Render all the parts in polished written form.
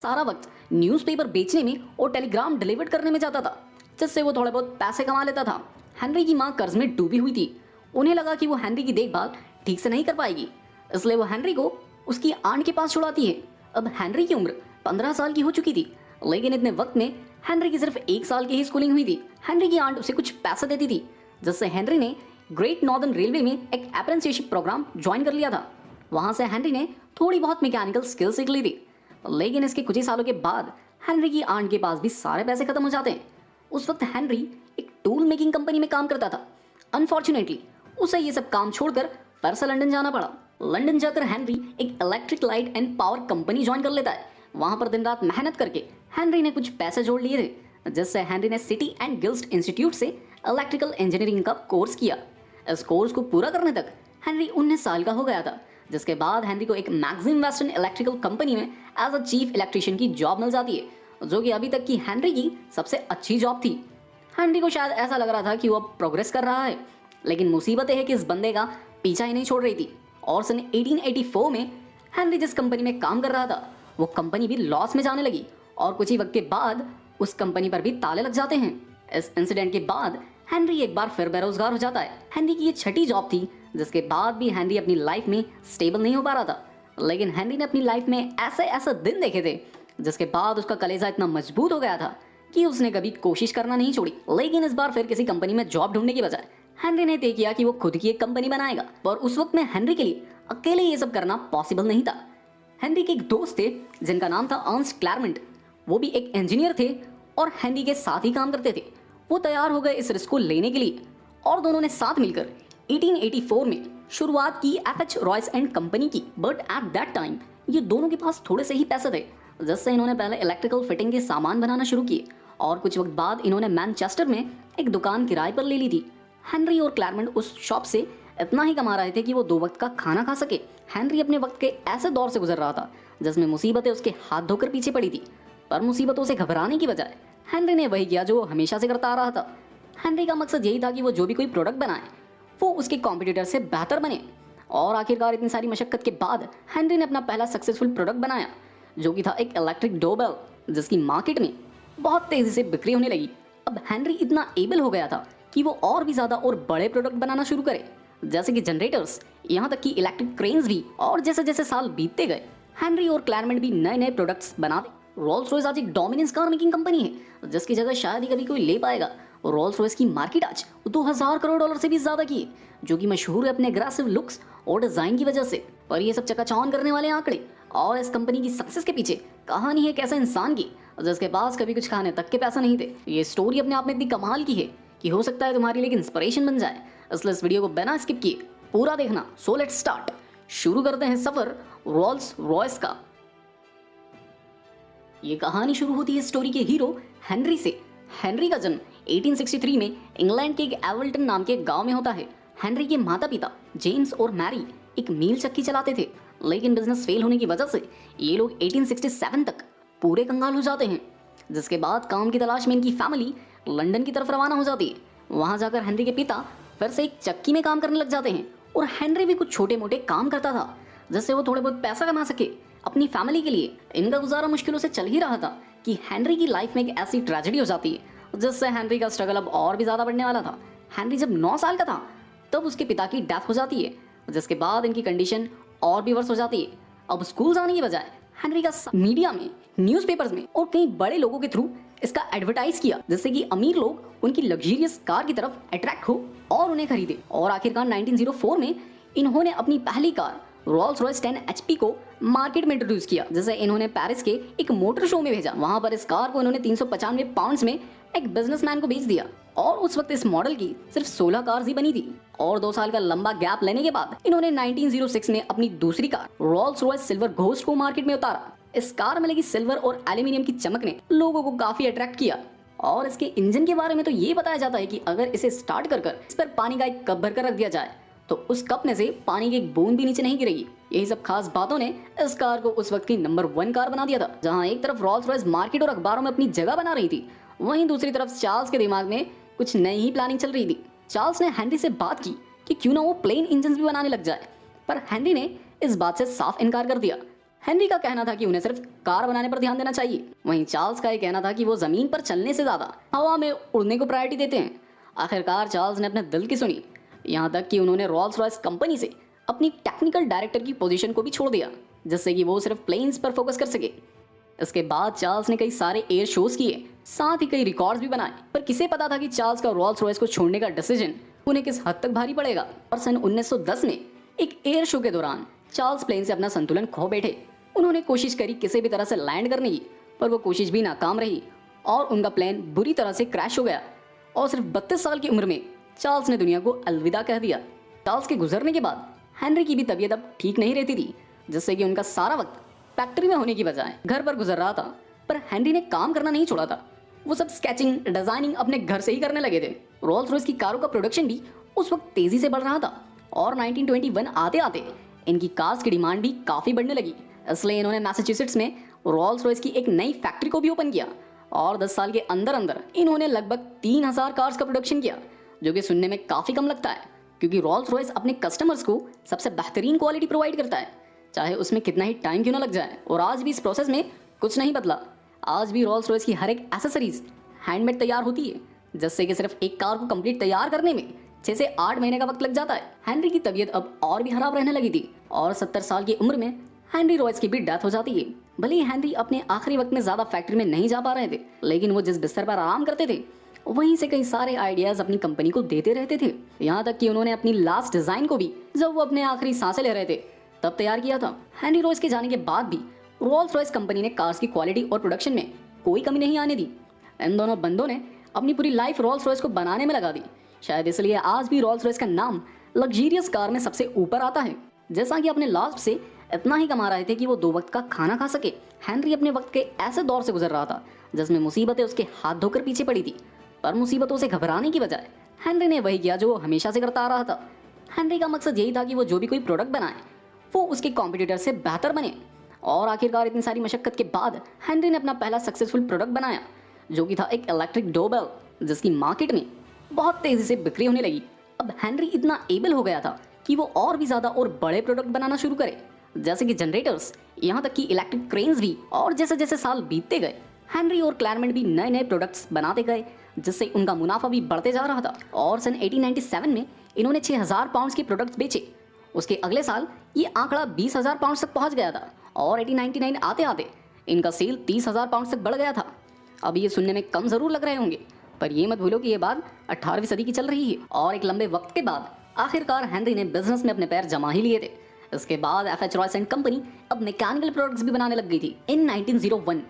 सारा वक्त न्यूज़पेपर बेचने में और टेलीग्राम डिलीवर करने में जाता था, जिससे वो थोड़े बहुत पैसे कमा लेता था। हेनरी की माँ कर्ज में डूबी हुई थी। उन्हें लगा कि वो हेनरी की देखभाल ठीक से नहीं कर पाएगी, इसलिए वो हेनरी को उसकी आंट के पास छुड़ाती है। अब हेनरी की उम्र 15 साल की हो चुकी थी, लेकिन इतने वक्त में हेनरी की सिर्फ 1 साल की ही स्कूलिंग हुई थी। हेनरी की आंट उसे कुछ पैसे देती थी, जिससे हेनरी ने ग्रेट नॉर्दर्न रेलवे में एक अप्रेंटिसशिप प्रोग्राम ज्वाइन कर लिया था। वहां से हेनरी ने थोड़ी बहुत मैकेनिकल स्किल सीख ली थी, लेकिन इसके कुछ ही सालों के बाद हेनरी की आंट के पास भी सारे पैसे खत्म हो जाते हैं। उस वक्त हेनरी एक टूल मेकिंग कंपनी में काम करता था। अनफॉर्चुनेटली उसे ये सब काम छोड़कर फिर से लंदन जाना पड़ा। लंदन जाकर हेनरी एक electric light and power company join कर लेता है। वहां पर दिन रात मेहनत करके हेनरी ने कुछ पैसे जोड़ लिए थे, जिससे हेनरी ने सिटी एंड गिल्ड इंस्टीट्यूट से इलेक्ट्रिकल इंजीनियरिंग का कोर्स किया। इस कोर्स को पूरा करने तक हेनरी 19 साल का हो गया था, जिसके बाद हेनरी को एक मैक्सिम वेस्टर्न इलेक्ट्रिकल कंपनी में एज अ चीफ इलेक्ट्रिशियन की जॉब मिल जाती है, जो कि अभी तक की हेनरी की सबसे अच्छी जॉब थी। हेनरी को शायद ऐसा लग रहा था कि वो अब प्रोग्रेस कर रहा है, लेकिन मुसीबत है कि इस बंदे का पीछा ही नहीं छोड़ रही थी। और सन 1884 में हेनरी जिस कंपनी में काम कर रहा था, वो कंपनी भी लॉस में जाने लगी और कुछ ही वक्त के बाद उस कंपनी पर भी ताले लग जाते हैं। इस इंसिडेंट के बाद हेनरी एक बार फिर बेरोजगार हो जाता है। हेनरी की ये छठी जॉब थी, जिसके बाद भी हेनरी अपनी लाइफ में स्टेबल नहीं हो पा रहा था। लेकिन हेनरी ने अपनी लाइफ में ऐसे ऐसे दिन देखे थे, जिसके बाद उसका कलेजा इतना मजबूत हो गया था कि उसने कभी कोशिश करना नहीं छोड़ी। लेकिन इस बार फिर किसी कंपनी में जॉब ढूंढने की बजाय हेनरी ने तय किया कि वो खुद की एक कंपनी बनाएगा। और उस वक्त में हेनरी के लिए अकेले ये सब करना पॉसिबल नहीं था। हेनरी के एक दोस्त थे जिनका नाम था अर्नस्ट क्लैरमोंट। वो भी एक इंजीनियर थे और हेनरी के साथ ही काम करते थे। वो तैयार हो गए इस रिस्क को लेने के लिए और दोनों ने साथ मिलकर 1884 में शुरुआत की एफएच रॉयस एंड कंपनी की। बट एट दैट टाइम ये दोनों के पास थोड़े से ही पैसे थे, जिससे इन्होंने पहले इलेक्ट्रिकल फिटिंग के सामान बनाना शुरू किए और कुछ वक्त बाद इन्होंने मैनचेस्टर में एक दुकान किराए पर ले ली थी। हेनरी और क्लैरमोंट उस शॉप से इतना ही कमा रहे थे कि वो 2 वक्त का खाना खा सके। हेनरी अपने वक्त के ऐसे दौर से गुजर रहा था जिसमें मुसीबतें उसके हाथ धोकर पीछे पड़ी थी, पर मुसीबतों से घबराने की बजाय हेनरी ने वही किया जो वो हमेशा से करता आ रहा था। हेनरी का मकसद यही था कि वो जो भी कोई प्रोडक्ट बनाए वो उसके कॉम्पिटिटर से बेहतर बने। और आखिरकार इतनी सारी मशक्कत के बाद हेनरी ने अपना पहला सक्सेसफुल प्रोडक्ट बनाया, जो कि था एक इलेक्ट्रिक डोरबेल, जिसकी मार्केट में बहुत तेजी से बिक्री होने लगी। अब हेनरी इतना एबल हो गया था कि वो और भी ज़्यादा और बड़े प्रोडक्ट बनाना शुरू करे, जैसे कि जनरेटर्स, यहाँ तक कि इलेक्ट्रिक क्रेन्स भी। और जैसे जैसे साल बीतते गए हेनरी और क्लैरमोंट भी नए नए प्रोडक्ट्स बनाते। रोल्स रॉयस आज एक डोमिनेंस कार मेकिंग कंपनी है, जिसकी जगह शायद ही कभी कोई ले पाएगा। रोल्स रॉयस की मार्केट आज 2000 करोड़ डॉलर से भी ज्यादा की है, जो कि मशहूर है अपने अग्रेसिव लुक्स और डिजाइन की वजह से। पर ये सब चकाचौंध करने वाले आंकड़े और इस कंपनी की सक्सेस के पीछे कहानी है एक ऐसे इंसान की जिसके पास कभी कुछ खाने तक के पैसे नहीं थे। ये स्टोरी अपने आप में इतनी कमाल की है कि हो सकता है तुम्हारी लिए एक इंस्पिरेशन बन जाए, इसलिए इस वीडियो को बिना स्किप किए पूरा देखना। So let's start. शुरू करते हैं सफर रोल्स रॉयस का। ये कहानी शुरू होती है स्टोरी के हीरो हेनरी से। हेनरी का जन्म 1863 में इंग्लैंड के एक एवल्टन नाम के गांव में होता है। हेनरी के माता पिता जेम्स और मैरी एक मील चक्की चलाते थे, लेकिन बिजनेस फेल होने की वजह से ये लोग 1867 तक पूरे कंगाल हो जाते हैं, जिसके बाद काम की तलाश में इनकी फैमिली लंदन की तरफ रवाना हो जाती है। वहां जाकर हेनरी के पिता फिर से एक चक्की में काम करने लग जाते हैं और हेनरी भी कुछ छोटे मोटे काम करता था, जिससे वो थोड़े बहुत पैसा कमा सके अपनी फैमिली के लिए। इनका गुजारा मुश्किलों से चल ही रहा था कि हेनरी की लाइफ में एक ऐसी ट्रेजेडी हो जाती है जिससे हेनरी का स्ट्रगल अब और भी ज़्यादा बढ़ने वाला था। हेनरी जब 9 साल का था तब उसके पिता की डेथ हो जाती है, जिसके बाद इनकी कंडीशन और भी वर्स हो जाती है। अब स्कूल जाने की बजाय हेनरी का मीडिया में, न्यूज़पेपर्स में और कई बड़े लोगों के थ्रू इसका एडवर्टाइज किया, जिससे कि अमीर लोग उनकी लग्जरियस कार की तरफ अट्रैक्ट हो और उन्हें खरीदे। और आखिरकार 1904 में इन्होंने अपनी पहली कार रोल्स रॉयस 10 HP को मार्केट में इंट्रोड्यूस किया, जिसे इन्होंने पेरिस के एक मोटर शो में भेजा। वहां पर इस कार को इन्होंने 395 पाउंड्स में एक बिजनेसमैन को बेच दिया और उस वक्त इस मॉडल की सिर्फ 16 कार्स ही बनी थी। और 2 साल का लंबा गैप लेने के बाद इन्होंने 1906 में अपनी दूसरी car Rolls Royce silver ghost को मार्केट में उतारा। इस कार में लगी सिल्वर और एल्यूमिनियम की चमक ने लोगों को काफी अट्रैक्ट किया। और इसके इंजन के बारे में तो ये बताया जाता है कि अगर इसे स्टार्ट कर इस पर पानी का एक कप भरकर रख दिया जाए तो उस कप में से पानी की एक बूंद भी नीचे नहीं गिरेगी। यही सब खास बातों ने इस कार को उस वक्त की नंबर 1 कार बना दिया था। जहां एक तरफ रोल्स रॉयस मार्केट और अखबारों में अपनी जगह बना रही थी, वहीं दूसरी तरफ चार्ल्स के दिमाग में कुछ नई ही प्लानिंग चल रही थी। चार्ल्स ने हेनरी से बात की कि क्यों ना वो प्लेन इंजन भी बनाने लग जाए, पर हेनरी ने इस बात से साफ इनकार कर दिया। हेनरी का कहना था कि उन्हें सिर्फ कार बनाने पर ध्यान देना चाहिए। वहीं चार्ल्स का ये कहना था कि वो जमीन पर चलने से ज्यादा हवा में उड़ने को प्रायोरिटी देते हैं। आखिरकार चार्ल्स ने अपने दिल की सुनी, यहाँ तक कि उन्होंने रॉल्स रॉयस कंपनी से अपनी टेक्निकल डायरेक्टर की पोजीशन को भी छोड़ दिया, जिससे कि वो सिर्फ प्लेन्स पर फोकस कर सके। इसके बाद चार्ल्स ने कई सारे एयर शोज किए, साथ ही कई रिकॉर्ड्स भी बनाए, पर किसे पता था कि चार्ल्स का रॉल्स रॉयस को छोड़ने का डिसीजन उन्हें किस हद तक भारी पड़ेगा। और सन 1910 में एक एयर शो के दौरान चार्ल्स प्लेन से अपना संतुलन खो बैठे। उन्होंने कोशिश करी किसी भी तरह से लैंड करने की, पर वो कोशिश भी नाकाम रही और उनका प्लेन बुरी तरह से क्रैश हो गया। और सिर्फ 32 साल की उम्र में चार्ल्स ने दुनिया को अलविदा कह दिया। चार्ल्स के गुजरने के बाद हेनरी की भी तबीयत अब ठीक नहीं रहती थी, जिससे कि उनका सारा वक्त फैक्ट्री में होने की बजाय घर पर गुजर रहा था। पर हेनरी ने काम करना नहीं छोड़ा था। वो सब स्केचिंग, डिजाइनिंग अपने घर से ही करने लगे थे। रोल्स रॉयस की कारों का प्रोडक्शन भी उस वक्त तेजी से बढ़ रहा था और 1921 आते आते इनकी कार्स की डिमांड भी काफी बढ़ने लगी। इसलिए इन्होंने मैसाचुसेट्स में रोल्स रॉयस की एक नई फैक्ट्री को भी ओपन किया और 10 साल के अंदर अंदर इन्होंने लगभग 3000 कार्स का प्रोडक्शन किया, जो कि सुनने में काफी कम लगता है, क्योंकि रोल्स रॉयस अपने कस्टमर्स को सबसे बेहतरीन क्वालिटी प्रोवाइड करता है, चाहे उसमें कितना ही टाइम क्यों ना लग जाए। और आज भी इस प्रोसेस में कुछ नहीं बदला। आज भी रोल्स रॉयस की हर एक एसेसरीज हैंडमेड तैयार होती है, जिससे कि सिर्फ एक कार को कंप्लीट तैयार करने में 6 से 8 महीने का वक्त लग जाता है। हेनरी की तबीयत अब और भी खराब रहने लगी थी और 70 साल की उम्र में हेनरी रॉयस की भी डेथ हो जाती है। भले ही हेनरी अपने आखिरी वक्त में ज्यादा फैक्ट्री में नहीं जा पा रहे थे, लेकिन वो जिस बिस्तर पर आराम करते थे वहीं से कई सारे आइडियाज अपनी कंपनी को देते रहते थे। यहाँ तक कि उन्होंने अपनी लास्ट डिजाइन को भी जब वो अपने आखिरी सांसें ले रहे थे तब तैयार किया था। हेनरी रॉयस के जाने के बाद भी रोल्स रॉयस कंपनी ने कार्स की क्वालिटी और प्रोडक्शन में कोई कमी नहीं आने दी। इन दोनों बंदों ने अपनी पूरी लाइफ रोल्स रॉयस को बनाने में लगा दी। शायद इसलिए आज भी रोल्स रॉयस का नाम लग्जरियस कार में सबसे ऊपर आता है। जैसा कि अपने लास्ट से इतना ही कमा रहे थे कि वो 2 वक्त का खाना खा सके, हेनरी अपने वक्त के ऐसे दौर से गुजर रहा था जिसमें मुसीबतें उसके हाथ धोकर पीछे पड़ी थी। पर मुसीबतों से घबराने की बजाय हेनरी ने वही किया जो वो हमेशा से करता आ रहा था। हेनरी का मकसद यही था कि वो जो भी कोई प्रोडक्ट बनाए वो उसके कॉम्पिटिटर से बेहतर बने। और आखिरकार इतनी सारी मशक्कत के बाद हेनरी ने अपना पहला सक्सेसफुल प्रोडक्ट बनाया, जो कि था एक इलेक्ट्रिक डोरबेल, जिसकी मार्केट में बहुत तेजी से बिक्री होने लगी। अब हेनरी इतना एबल हो गया था कि वो और भी ज्यादा और बड़े प्रोडक्ट बनाना शुरू करे, जैसे कि जनरेटर्स, यहाँ तक कि इलेक्ट्रिक क्रेन्स भी। और जैसे जैसे साल बीतते गए हेनरी और क्लैरमोंट भी नए नए प्रोडक्ट्स बनाते गए, जिससे उनका मुनाफा भी बढ़ते जा रहा था। और सन 1897 में इन्होंने 6000 पाउंड के प्रोडक्ट्स बेचे। उसके अगले साल ये आंकड़ा 20,000 पाउंड तक पहुंच गया था और 1899 आते आते इनका सेल 30,000 पाउंड तक बढ़ गया था। अब ये सुनने में कम जरूर लग रहे होंगे, पर ये मत भूलो कि ये बात 18वीं सदी की चल रही है। और एक लंबे वक्त के बाद आखिरकार हेनरी ने बिजनेस में अपने पैर जमा ही लिए थे। इसके बाद एफ.एच. रॉयस एंड कंपनी अब मैकेनिकल प्रोडक्ट्स भी बनाने लग गई थी। इन 1901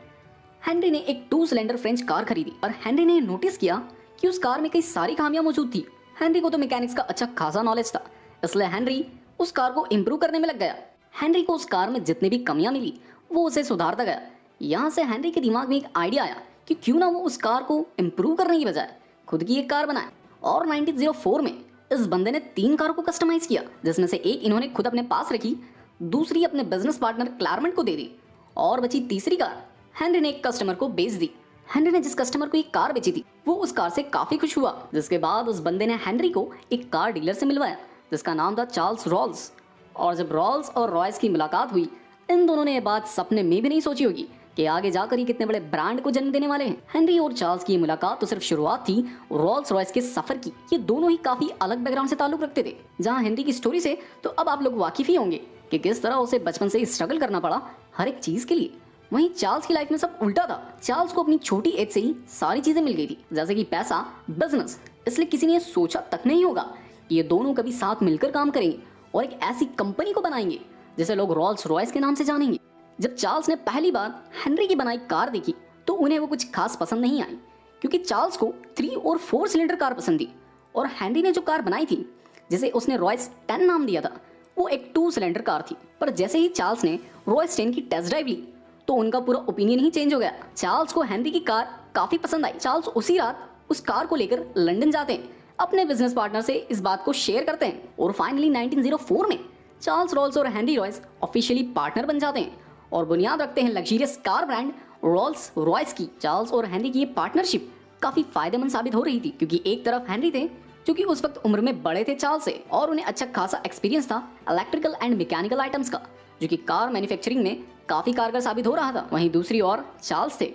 हेनरी ने एक 2 सिलेंडर फ्रेंच कार खरीदी और हेनरी ने नोटिस किया कि उस कार में कई सारी खामियां मौजूद थी। हेनरी को तो मैकेनिक्स का अच्छा खासा नॉलेज था, इसलिए हेनरी उस कार को इम्प्रूव करने में लग गया। हेनरी को उस कार में जितनी भी कमियां मिली वो उसे सुधारता गया। यहाँ से हेनरी के दिमाग में एक आइडिया आया कि क्यों ना वो उस कार को इम्प्रूव करने की बजाय खुद की एक कार बनाए। और 1904 में इस बंदे ने 3 कारों को कस्टमाइज किया, जिसमें से एक इन्होंने खुद अपने पास रखी, दूसरी अपने बिजनेस पार्टनर क्लैरमोंट को दे दी और बची तीसरी कार हेनरी ने एक कस्टमर को बेच दी। हेनरी ने जिस कस्टमर को एक कार बेची थी वो उस कार से काफी खुश हुआ, जिसके बाद उस बंदे ने हेनरी को एक कार डीलर से मिलवाया जिसका नाम था चार्ल्स रॉल्स। और जब रॉल्स और रॉयस की मुलाकात हुई, इन दोनों ने यह बात सपने में भी नहीं सोची होगी कि आगे जाकर ये कितने बड़े ब्रांड को जन्म देने वाले हैं। हेनरी और चार्ल्स की मुलाकात तो सिर्फ शुरुआत थी रॉल्स रॉयस के सफर की। ये दोनों ही काफी अलग बैकग्राउंड से ताल्लुक रखते थे। जहां हेनरी की स्टोरी से तो अब आप लोग वाकिफ ही होंगे कि किस तरह उसे बचपन से स्ट्रगल करना पड़ा हर एक चीज के लिए। वहीं चार्ल्स की लाइफ में सब उल्टा था। चार्ल्स को अपनी छोटी एज से ही सारी चीजें मिल गई थी, जैसे कि पैसा, बिजनेस। इसलिए किसी ने सोचा तक नहीं होगा कि ये दोनों कभी साथ मिलकर काम करेंगे और एक ऐसी कंपनी को बनाएंगे जिसे लोग रॉल्स रॉयस के नाम से जानेंगे। जब चार्ल्स ने पहली बार हेनरी की बनाई कार देखी तो उन्हें वो कुछ खास पसंद नहीं आई, क्योंकि चार्ल्स को 3 और 4 सिलेंडर कार पसंद थी और हेनरी ने जो कार बनाई थी जिसे उसने रॉयस 10 नाम दिया था वो एक 2 सिलेंडर कार थी। पर जैसे ही चार्ल्स ने रॉयस 10 की टेस्ट ड्राइव ली तो उनका पूरा ओपिनियन ही चेंज हो गया। चार्ल्स को हेनरी की कार काफी पसंद आई। चार्ल्स उसी रात उस कार को लेकर लंदन जाते हैं, अपने बिजनेस पार्टनर से इस बात को शेयर करते हैं और फाइनली 1904 में चार्ल्स रॉल्स और हेनरी रॉयस ऑफिशियली पार्टनर बन जाते हैं और बुनियाद रखते हैं luxurious car brand Rolls Royce की। चार्ल्स और हेनरी की ये पार्टनरशिप काफी फायदेमंद साबित हो रही थी, क्योंकि एक तरफ हेनरी थे जो कि उस वक्त उम्र में बड़े थे चार्ल्स से और उन्हें अच्छा खासा एक्सपीरियंस था इलेक्ट्रिकल एंड मैकेनिकल आइटम्स का, जो कि कार मैन्युफैक्चरिंग में काफी कारगर साबित हो रहा था। वहीं दूसरी ओर चार्ल्स थे,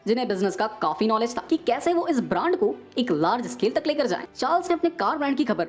जिन्हें बिजनेस का काफी नॉलेज था कि कैसे वो इस ब्रांड को एक लार्ज स्केल तक लेकर जाएं। चार्ल्स ने अपने कार ब्रांड की खबर